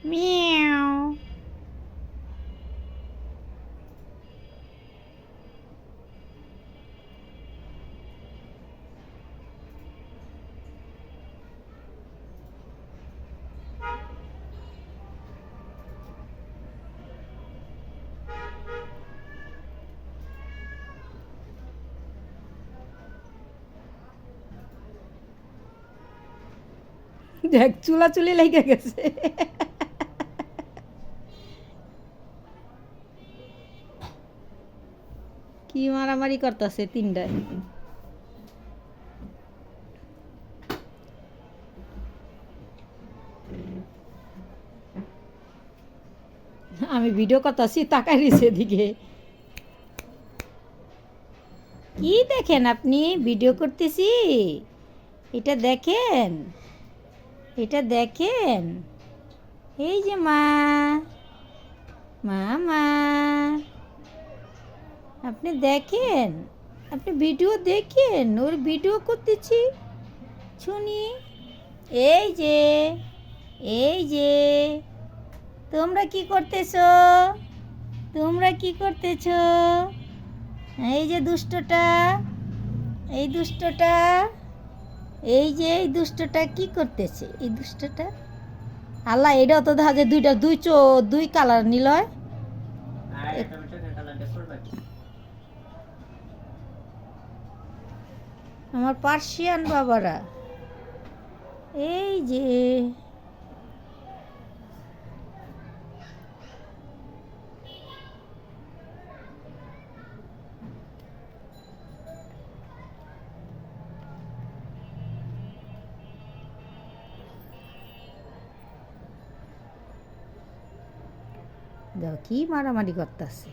Miao. দেখ চুলাচুলি লেগে গেছে। কি মারামারি করতেছে তিনটায়। আমি ভিডিও করতেছি, তাকাই রয়েছে এদিকে। কি দেখেন আপনি? ভিডিও করতেছি, এটা দেখেন, এটা দেখেন। এই যে মা, মা মা, আপনি দেখেন, আপনি ভিডিও দেখেন, ওর ভিডিও করতেছি শুনি। এই যে, এই যে, তোমরা কি করতেছো? তোমরা কি করতেছো? এই যে দুষ্টটা, এই দুষ্টটা, এই যে এই দুষ্টটা কি করতেছে? এই দুষ্টটা, আল্লাহ এটাও তো দেখা যায় দুইটা, দুই কালার নিল। আমার পার্সিয়ান বাবারা, এই যে দেখো কি মারামারি করতেছে।